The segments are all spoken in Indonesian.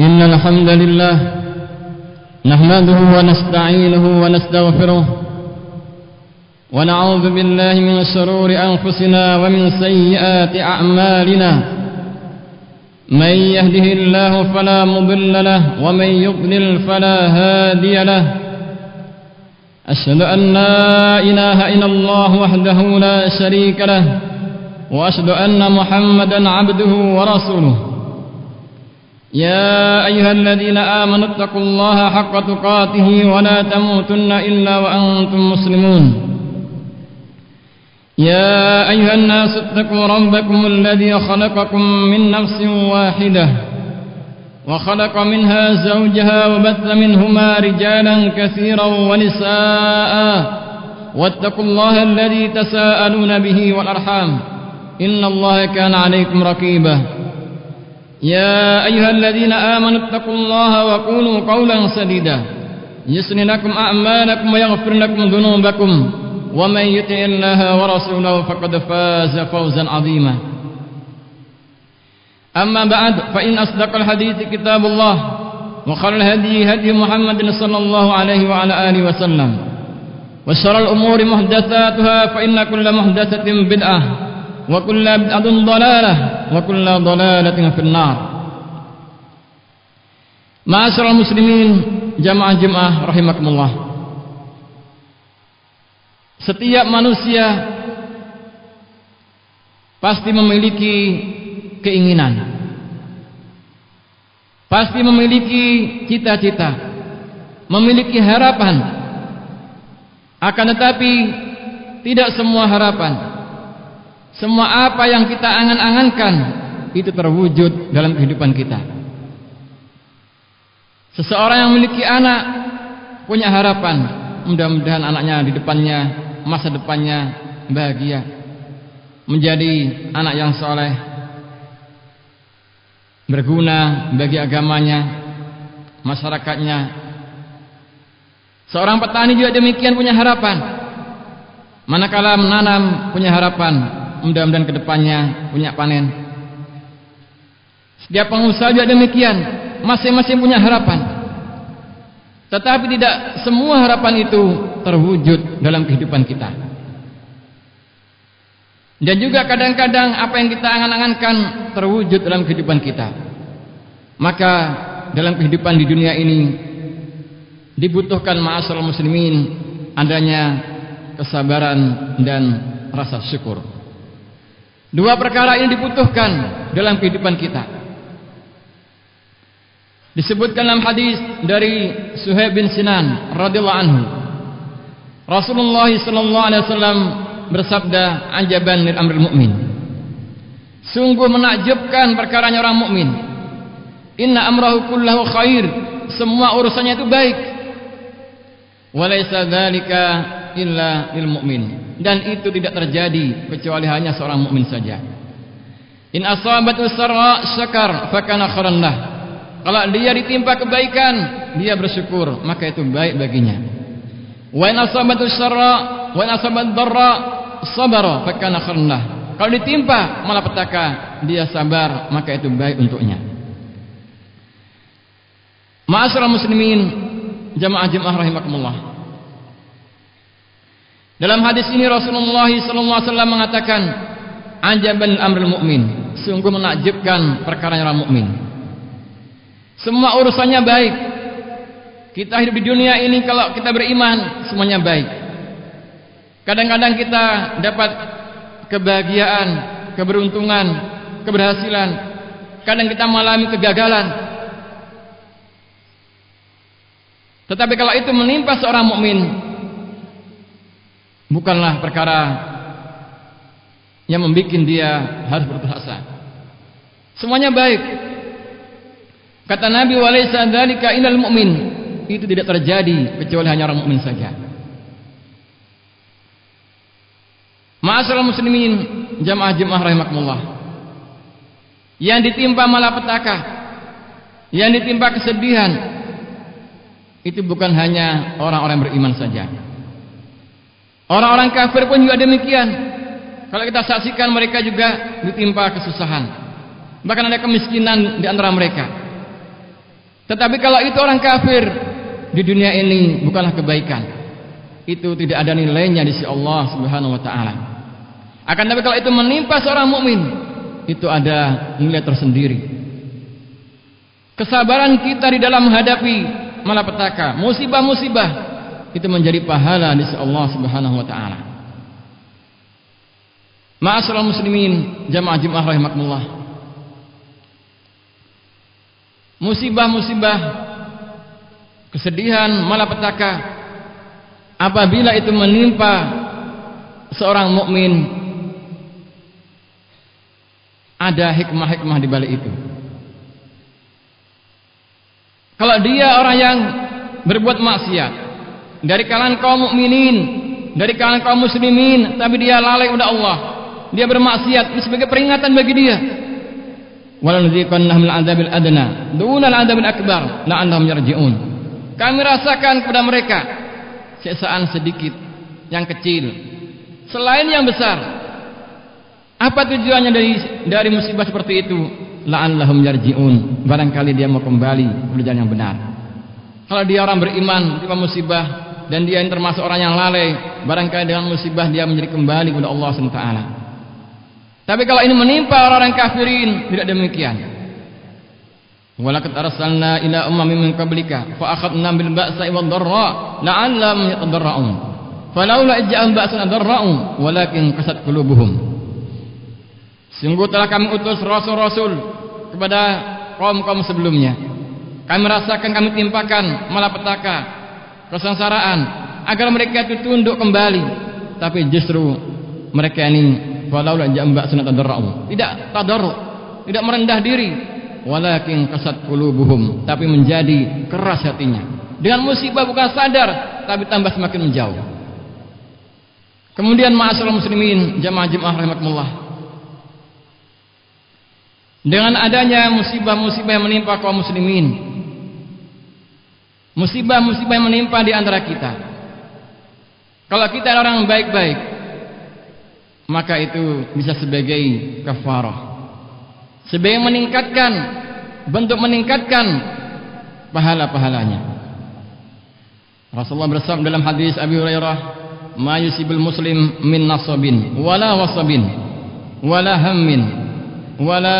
إن الحمد لله نحمده ونستعينه ونستغفره ونعوذ بالله من شرور أنفسنا ومن سيئات أعمالنا من يهده الله فلا مضل له ومن يضلل فلا هادي له أشهد أن لا إله إلا الله وحده لا شريك له وأشهد أن محمدا عبده ورسوله يا أيها الذين آمنوا اتقوا الله حق تقاته ولا تموتن إلا وأنتم مسلمون يا أيها الناس اتقوا ربكم الذي خلقكم من نفس واحدة وخلق منها زوجها وبث منهما رجالا كثيرا ونساء واتقوا الله الذي تساءلون به والأرحام إن الله كان عليكم رقيبا يا أيها الذين آمنوا اتقوا الله وقولوا قولا سديدا يصلح لكم أعمالكم ويغفر لكم ذنوبكم ومن يطع الله ورسوله فقد فاز فوزا عظيما أما بعد فإن أصدق الحديث كتاب الله وخير الهدي هدي محمد صلى الله عليه وعلى آله وسلم وشر الأمور محدثاتها فإن كل محدثة بدعة وكل بدعة ضلالة وكل ضلالة في النار. Ma'asyiral muslimin jamaah rahimakumullah. Setiap manusia pasti memiliki keinginan, pasti memiliki cita-cita, memiliki harapan. Akan tetapi tidak semua harapan, semua apa yang kita angan-angankan itu terwujud dalam kehidupan kita. Seseorang yang memiliki anak punya harapan, mudah-mudahan anaknya di depannya, masa depannya bahagia, menjadi anak yang soleh, berguna bagi agamanya, masyarakatnya. Seorang petani juga demikian punya harapan, manakala menanam punya harapan, mudah-mudahan kedepannya punya panen. Setiap pengusaha juga demikian, masing-masing punya harapan. Tetapi tidak semua harapan itu terwujud dalam kehidupan kita. Dan juga kadang-kadang apa yang kita angan-angankan terwujud dalam kehidupan kita. Maka dalam kehidupan di dunia ini dibutuhkan ma'asyiral muslimin adanya kesabaran dan rasa syukur. Dua perkara ini dibutuhkan dalam kehidupan kita. Disebutkan dalam hadis dari Suhaib bin Sinan radhiyallahu anhu, Rasulullah sallallahu alaihi wasallam bersabda, "Ajaban lil amril mu'min." Sungguh menakjubkan perkaranya orang mukmin. Inna amrahu kullahu khair. Semua urusannya itu baik. Wa laisa dzalika illa lil mu'min. Dan itu tidak terjadi kecuali hanya seorang mukmin saja. In asabatu sarra syakar fa kana khairan lah. Kalau dia ditimpa kebaikan, dia bersyukur, maka itu baik baginya. Wa in asabatu syarra wa in asabat dharra sabara fa kana khairan lah. Kalau ditimpa malapetaka, dia sabar, maka itu baik untuknya. Ma'asyiral muslimin jamaah rahimakumullah. Dalam hadis ini Rasulullah SAW mengatakan, ajaban amrul mu'min. Sungguh menakjubkan perkara orang mukmin. Semua urusannya baik. Kita hidup di dunia ini kalau kita beriman semuanya baik. Kadang-kadang kita dapat kebahagiaan, keberuntungan, keberhasilan. Kadang kita mengalami kegagalan. Tetapi kalau itu menimpa seorang mukmin, bukanlah perkara yang membuat dia harus berputus asa. Semuanya baik. Kata Nabi, "Walaysa dzalika illal mu'min." Itu tidak terjadi kecuali hanya orang mukmin saja. Ma'asyiral muslimin jamaah rahimakumullah. Yang ditimpa malapetaka, yang ditimpa kesedihan, itu bukan hanya orang-orang beriman saja. Orang-orang kafir pun juga demikian. Kalau kita saksikan mereka juga ditimpa kesusahan. Bahkan ada kemiskinan di antara mereka. Tetapi kalau itu orang kafir, di dunia ini bukanlah kebaikan. Itu tidak ada nilainya di sisi Allah Subhanahu wa taala. Akan tapi kalau itu menimpa seorang mukmin, itu ada nilai tersendiri. Kesabaran kita di dalam menghadapi malapetaka, musibah-musibah, itu menjadi pahala di sisi Allah Subhanahu wa taala. Ma'asyiral muslimin, jamaah Jumat rahimakumullah. Musibah-musibah, kesedihan, malapetaka, apabila itu menimpa seorang mukmin, ada hikmah-hikmah di balik itu. Kalau dia orang yang berbuat maksiat dari kalangan kaum mukminin, dari kalangan kaum muslimin, tapi dia lalai kepada Allah, dia bermaksiat, ini sebagai peringatan bagi dia. Walanudhiqannahum al-'adzabil adna dunal 'adzabil akbar la'annahum yarji'un. Kami rasakan kepada mereka siksaan sedikit, yang kecil, selain yang besar. Apa tujuannya dari musibah seperti itu? La'allahum yarji'un, barangkali dia mau kembali ke jalan yang benar. Kalau dia orang beriman, terima musibah, dan dia yang termasuk orang yang lalai, barangkali dengan musibah dia menjadi kembali kepada Allah SWT. Tapi kalau ini menimpa orang-orang kafirin, tidak demikian. Walaqad arsalna ila ummamin min qablika fa akhadna bil ba'sa'i wad dharra la'allahum yatadarra'un falaula ija'ahum ba'suna darra'u walakin qasat qulubuhum. Sungguh telah kami utus rasul-rasul kepada kaum-kaum sebelumnya. Kami rasakan, kami timpakan malapetaka, kesengsaraan, agar mereka itu tunduk kembali. Tapi justru mereka ini walaula ija'ahum ba'suna tadarra'u, tidak tadarru', tidak merendah diri, walakin qasat qulubuhum, tapi menjadi keras hatinya. Dengan musibah bukan sadar, tapi tambah semakin menjauh. Kemudian ma'asyiral muslimin, jamaah Jumat rahimakumullah, dengan adanya musibah-musibah yang menimpa kaum muslimin, musibah-musibah yang menimpa di antara kita, kalau kita orang baik-baik, maka itu bisa sebagai kafarah, sebagai meningkatkan, bentuk meningkatkan pahala-pahalanya. Rasulullah bersabda dalam hadis Abi Hurairah, "Ma yusibul muslim min nasabin wala wasabin wala hammin wala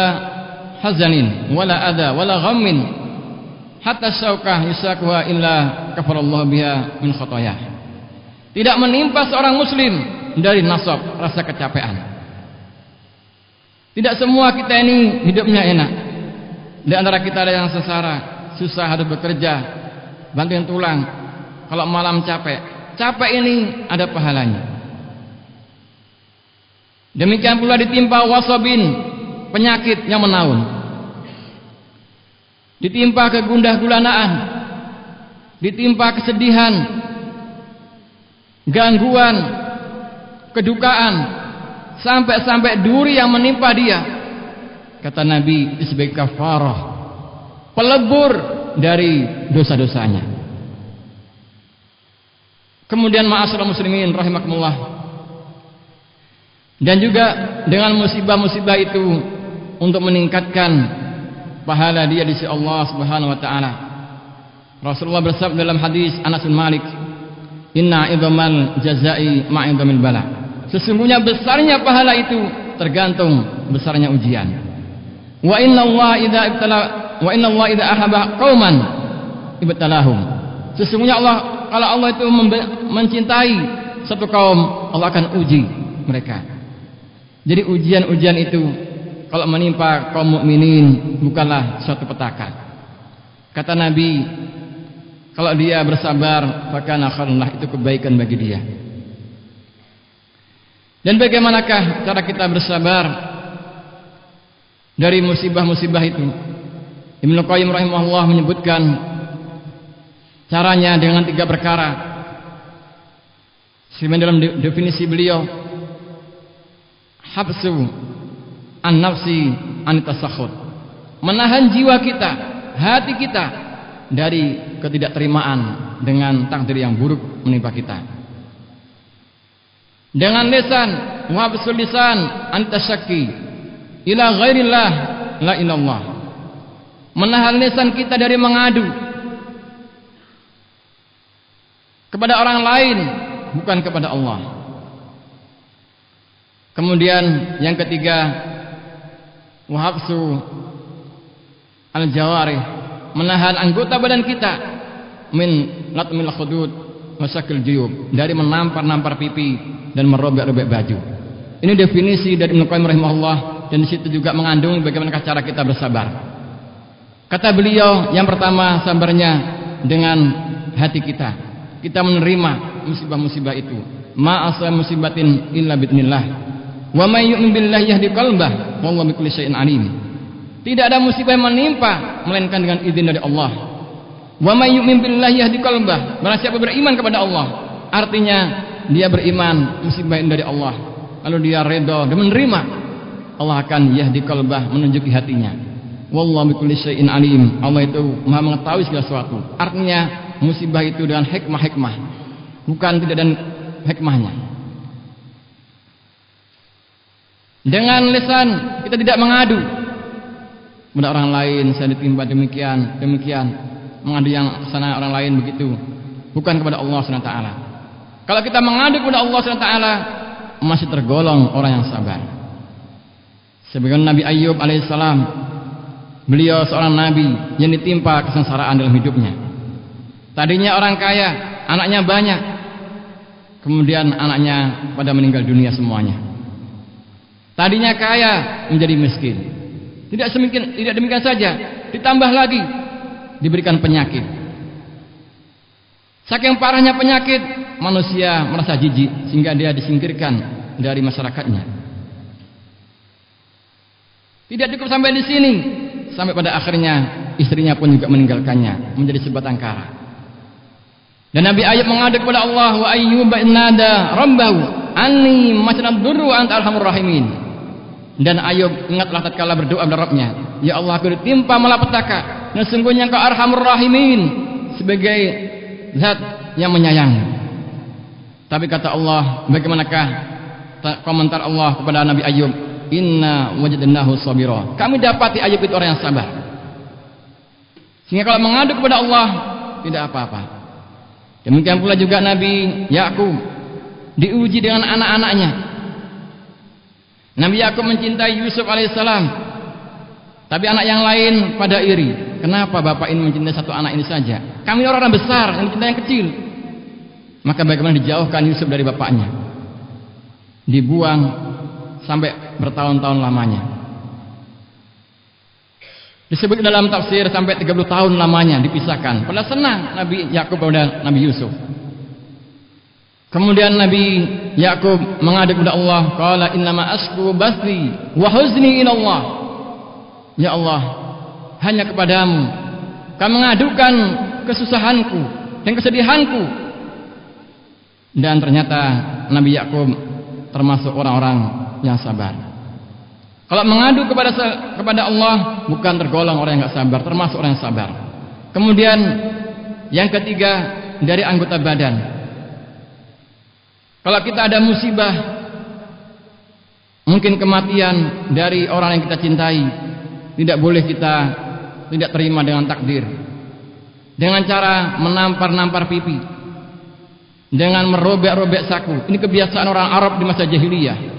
hazanin wala adha wala ghammin hatta syaukah yusakuha illa kafarallahu biha min khatayah." Tidak menimpa seorang muslim dari nasab, rasa kecapean. Tidak semua kita ini hidupnya enak. Di antara kita ada yang sengsara, susah, harus bekerja, bantuin tulang. Kalau malam capek, capek ini ada pahalanya. Demikian pula ditimpa wasabin, penyakit yang menaun, ditimpa kegundah gulanaan, ditimpa kesedihan, gangguan, kedukaan, sampai-sampai duri yang menimpa dia. Kata Nabi, itu sebagai kafarah, pelebur dari dosa-dosanya. Kemudian ma'asyiral muslimin rahimakumullah, dan juga dengan musibah-musibah itu untuk meningkatkan pahala dia di sisi Allah Subhanahu wa taala. Rasulullah bersabda dalam hadis Anas bin Malik, "Inna idhamal jazai ma'idhamil bala." Sesungguhnya besarnya pahala itu tergantung besarnya ujian. Wa inna Allah idza ahaba qauman ibtalahum. Sesungguhnya Allah, kalau Allah itu mencintai satu kaum, Allah akan uji mereka. Jadi ujian-ujian itu kalau menimpa kaum mukminin bukanlah suatu petaka. Kata Nabi, kalau dia bersabar, fakana khairun lah, itu kebaikan bagi dia. Dan bagaimanakah cara kita bersabar dari musibah-musibah itu? Ibnu Qayyim rahimahullah menyebutkan caranya dengan 3 perkara. Sebagaimana dalam definisi beliau, habsu an-nafsi an-tasakhut, menahan jiwa kita, hati kita dari ketidakterimaan dengan takdir yang buruk menimpa kita. Dengan lisan, wabsul lisan antasyaki ila ghairillah la ilallah, menahan lisan kita dari mengadu kepada orang lain, bukan kepada Allah. Kemudian yang ketiga, wahabsu al-jawarih, menahan anggota badan kita min latmil khudud masakil juyub, dari menampar-nampar pipi dan merobek-robek baju. Ini definisi dari Ibnu Qayyim rahimahullah, dan di situ juga mengandung bagaimana cara kita bersabar. Kata beliau, yang pertama sabarnya dengan hati kita. Kita menerima musibah-musibah itu. Ma asaba musibatin illa biidznillah. Wa may yu'min billahi yahdi qalbah wallahu bikulli syai'in alim. Tidak ada musibah yang menimpa melainkan dengan izin dari Allah. Wa may yu'min billahi yahdi qalbah. Barang siapa beriman kepada Allah, artinya dia beriman musibah dari Allah, lalu dia redha dan menerima, Allah akan yahdi qalbah, menunjuki hatinya. Wallahu bikulli syai'in alim. Allah itu Maha mengetahui segala sesuatu. Artinya musibah itu dengan hikmah-hikmah, bukan tidak dan hikmahnya. Dengan lisan kita tidak mengadu kepada orang lain, saya ditimpa demikian, mengadu yang sana orang lain begitu, bukan kepada Allah SWT. Kalau kita mengadu kepada Allah SWT, masih tergolong orang yang sabar. Sebagaimana Nabi Ayyub alaihissalam, beliau seorang nabi yang ditimpa kesengsaraan dalam hidupnya. Tadinya orang kaya, anaknya banyak, kemudian anaknya pada meninggal dunia semuanya. Tadinya kaya menjadi miskin. Tidak demikian saja, ditambah lagi diberikan penyakit. Saking parahnya penyakit, manusia merasa jijik sehingga dia disingkirkan dari masyarakatnya. Tidak cukup sampai di sini, sampai pada akhirnya istrinya pun juga meninggalkannya, menjadi sebatang kara. Dan Nabi Ayyub mengadu kepada Allah, wa ayyuba innada rabbahu anni masnad durru anta arhamur rahimin. Dan Ayub ingatlah tatkala berdoa kepada Rabbnya, ya Allah, aku ditimpa malapetaka, dan sungguhnya Engkau arhamur rahimin, sebagai zat yang menyayangi. Tapi kata Allah, bagaimanakah komentar Allah kepada Nabi Ayyub? Inna wajadnahu sabira. Kami dapati Ayyub itu orang yang sabar. Sehingga kalau mengadu kepada Allah tidak apa-apa. Demikian pula juga Nabi Yakub diuji dengan anak-anaknya. Nabi Yakub mencintai Yusuf alaihissalam, tapi anak yang lain pada iri. Kenapa bapak ini mencintai satu anak ini saja? Kami orang besar yang mencintai yang kecil. Maka bagaimana dijauhkan Yusuf dari bapaknya? Dibuang sampai bertahun-tahun lamanya. Disebut dalam tafsir sampai 30 tahun lamanya dipisahkan. Padahal senang Nabi Yakub pada Nabi Yusuf. Kemudian Nabi Yakub mengadu kepada Allah, qala innama asku bathi wa huzni ila Allah. Ya Allah, hanya kepadamu kami mengadukan kesusahanku dan kesedihanku. Dan ternyata Nabi Yakub termasuk orang-orang yang sabar. Kalau mengadu kepada Allah, bukan tergolong orang yang enggak sabar, termasuk orang yang sabar. Kemudian yang ketiga, dari anggota badan. Kalau kita ada musibah, mungkin kematian dari orang yang kita cintai, tidak boleh kita tidak terima dengan takdir. Dengan cara menampar-nampar pipi, dengan merobek-robek saku. Ini kebiasaan orang Arab di masa jahiliyah.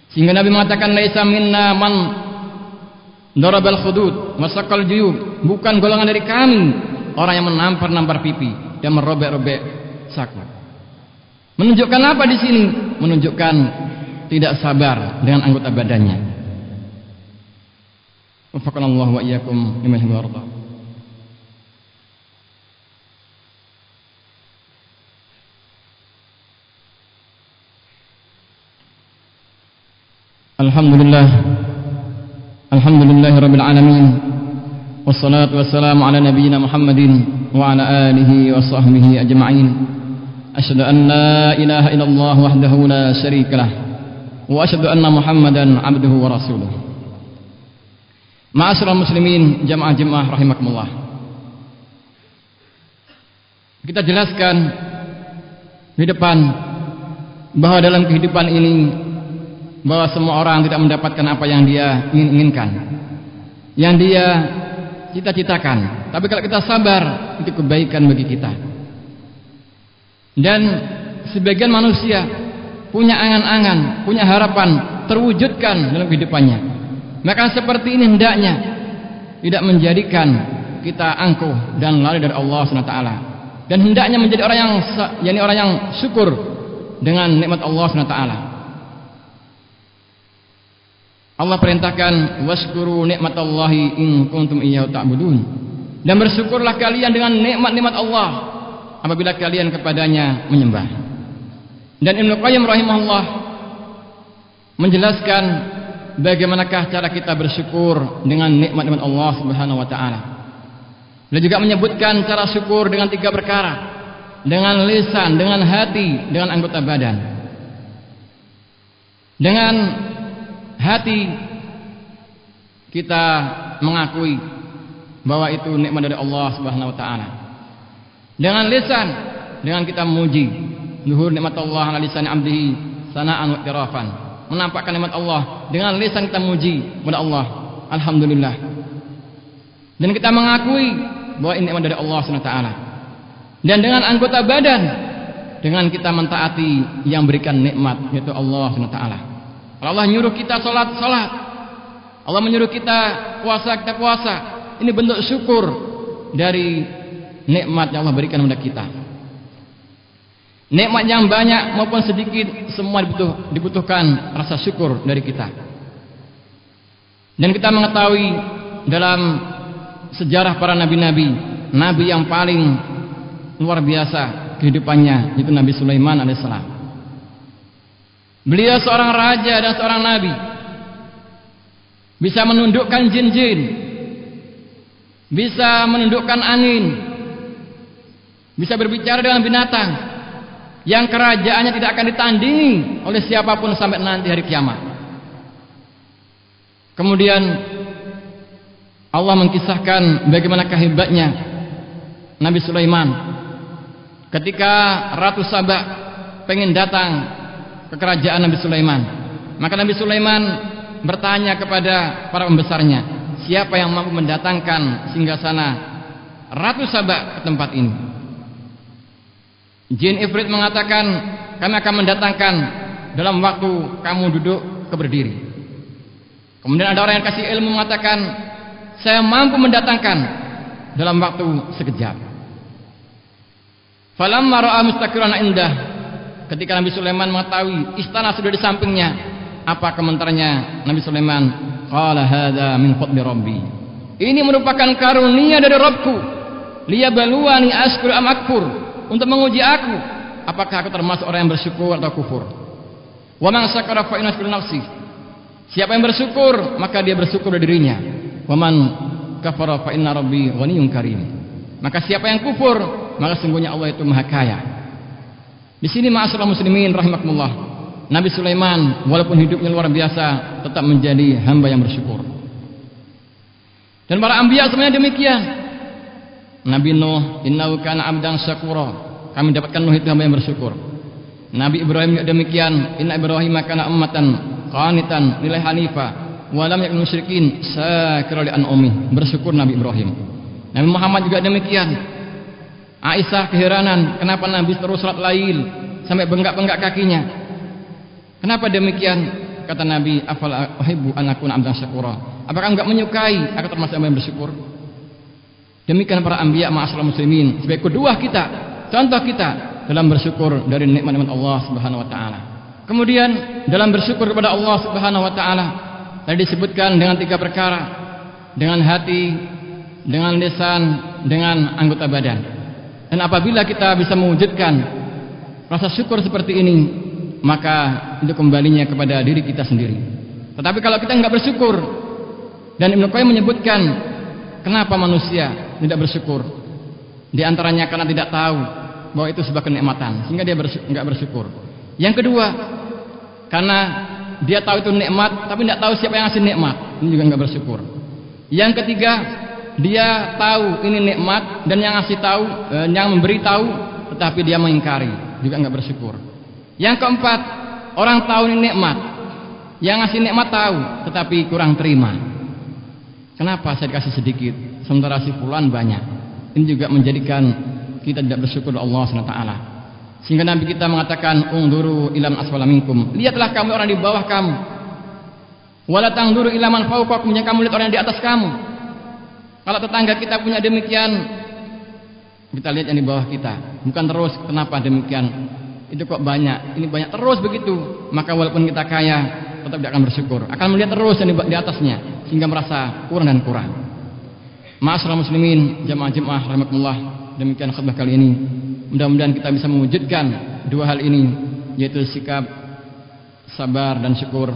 Sehingga Nabi mengatakan, laisa minna man darabal khudud masakal juyub. Bukan golongan dari kami orang yang menampar-nampar pipi dan merobek-robek saku. Menunjukkan apa di sini? Menunjukkan tidak sabar dengan anggota badannya. Waffaqanallahu wa iyyakum lima yuhibbu wa yarda. Alhamdulillahirabbil alamin. Wassalatu wassalamu ala nabiyyina Muhammadin wa ala alihi wa sahbihi ajma'in. Asyhadu an la ilaha illallah wahdahu la syarikalah wa asyhadu anna Muhammadan abduhu wa rasuluh. Ma'asyiral muslimin, jamaah-jamaah rahimakumullah. Kita jelaskan di depan bahwa dalam kehidupan ini, bahwa semua orang tidak mendapatkan apa yang dia inginkan. Yang dia cita-citakan. Tapi kalau kita sabar, itu kebaikan bagi kita. Dan sebagian manusia punya angan-angan, punya harapan terwujudkan dalam kehidupannya. Maka seperti ini hendaknya tidak menjadikan kita angkuh dan lari dari Allah SWT. Dan hendaknya menjadi orang yang syukur dengan nikmat Allah SWT. Allah perintahkan waskuru nikmatallahi in kuntum iyyahu ta'budun. Dan bersyukurlah kalian dengan nikmat-nikmat Allah apabila kalian kepadanya menyembah. Dan Ibnu Qayyim rahimahullah menjelaskan bagaimanakah cara kita bersyukur dengan nikmat-nikmat Allah Subhanahu wa taala. Beliau juga menyebutkan cara syukur dengan 3 perkara. Dengan lisan, dengan hati, dengan anggota badan. Dengan hati kita mengakui bahwa itu nikmat dari Allah Subhanahu wa taala. Dengan lisan, dengan kita memuji zuhur nikmat Allah ala lisan abdihi sana'an wa i'tirafan. Menampakkan nikmat Allah dengan lisan kita memuji kepada Allah, alhamdulillah. Dan kita mengakui bahwa ini nikmat dari Allah Subhanahu wa taala. Dan dengan anggota badan, dengan kita mentaati yang berikan nikmat yaitu Allah Subhanahu wa taala. Allah menyuruh kita salat, Allah menyuruh kita puasa, kita puasa. Ini bentuk syukur dari nikmat yang Allah berikan kepada kita. Nikmat yang banyak maupun sedikit, semua dibutuhkan rasa syukur dari kita. Dan kita mengetahui dalam sejarah para nabi-nabi, nabi yang paling luar biasa kehidupannya itu Nabi Sulaiman alaihissalam. Beliau seorang raja dan seorang nabi, bisa menundukkan jin-jin, bisa menundukkan angin, bisa berbicara dengan binatang, yang kerajaannya tidak akan ditandingi oleh siapapun sampai nanti hari kiamat. Kemudian Allah mengkisahkan bagaimana hebatnya Nabi Sulaiman ketika Ratu Saba pengen datang ke kerajaan Nabi Sulaiman. Maka Nabi Sulaiman bertanya kepada para pembesarnya, siapa yang mampu mendatangkan singgasana Ratu Saba ke tempat ini? Jin Ifrit mengatakan, kami akan mendatangkan dalam waktu kamu duduk berdiri. Kemudian ada orang yang kasih ilmu mengatakan, saya mampu mendatangkan dalam waktu sekejap. Falamma ra'a mustaqiran indah, ketika Nabi Sulaiman mengetahui istana sudah di sampingnya, apa komentarnya Nabi Sulaiman? Qala hadza min fadli rabbi. Ini merupakan karunia dari Rabbku. Liyabluwani ashkuru am akfur, untuk menguji aku apakah aku termasuk orang yang bersyukur atau kufur. Wa man syakara fa inna syukra nafsi. Siapa yang bersyukur maka dia bersyukur dari dirinya. Wa man kafara fa inna rabbi ghaniyyun karim. Maka siapa yang kufur maka sungguhnya Allah itu maha kaya. Di sini ma'asyiral muslimin rahimakumullah, Nabi Sulaiman walaupun hidupnya luar biasa tetap menjadi hamba yang bersyukur. Dan para anbiya semuanya demikian. Nabi Nuh, innahu kana abdan syakura. Kami dapatkan Nuh itu hamba yang bersyukur. Nabi Ibrahim juga demikian, inna Ibrahim kana ummatan qanitan lillahi hanifa wa lam yakun musyrikin syakira li an'umi. Bersyukur Nabi Ibrahim. Nabi Muhammad juga demikian. Aisyah keheranan, kenapa Nabi terus salat lail sampai bengkak-bengkak kakinya? Kenapa demikian? Kata Nabi, afala uhibbu an akuna abdan syakura. Apakah enggak menyukai aku termasuk hamba yang bersyukur? Demikian para anbiya ma'asyiral muslimin, sebagai kedua kita, contoh kita dalam bersyukur dari nikmat-nikmat Allah Subhanahu wa taala. Kemudian dalam bersyukur kepada Allah Subhanahu wa taala tadi disebutkan dengan 3 perkara, dengan hati, dengan lisan, dengan anggota badan. Dan apabila kita bisa mewujudkan rasa syukur seperti ini, maka itu kembalinya kepada diri kita sendiri. Tetapi kalau kita enggak bersyukur, dan Ibnu Qayyim menyebutkan kenapa manusia tidak bersyukur, di antaranya karena tidak tahu bahwa itu sebuah kenikmatan, sehingga dia enggak bersyukur. Yang kedua, karena dia tahu itu nikmat tapi tidak tahu siapa yang ngasih nikmat, ini juga enggak bersyukur. Yang ketiga, dia tahu ini nikmat dan yang ngasih tahu, yang memberi tahu, tetapi dia mengingkari, juga enggak bersyukur. Yang keempat, orang tahu ini nikmat, yang ngasih nikmat tahu, tetapi kurang terima. Kenapa saya dikasih sedikit sementara si fulan banyak? Ini juga menjadikan kita tidak bersyukur kepada Allah SWT. Sehingga Nabi kita mengatakan, unduru ilam asfala minkum, lihatlah kamu orang di bawah kamu, wala tangduru ila man fawqakum, yang kamu lihat orang yang di atas kamu. Kalau tetangga kita punya demikian, kita lihat yang di bawah kita, bukan terus kenapa demikian, itu kok banyak, ini banyak terus begitu. Maka walaupun kita kaya, tetap tidak akan bersyukur, akan melihat terus yang di atasnya, sehingga merasa kurang dan kurang. Ma'asyiral muslimin, jamaah-jamaah rahimakumullah, demikian khutbah kali ini. Mudah-mudahan kita bisa mewujudkan dua hal ini, yaitu sikap sabar dan syukur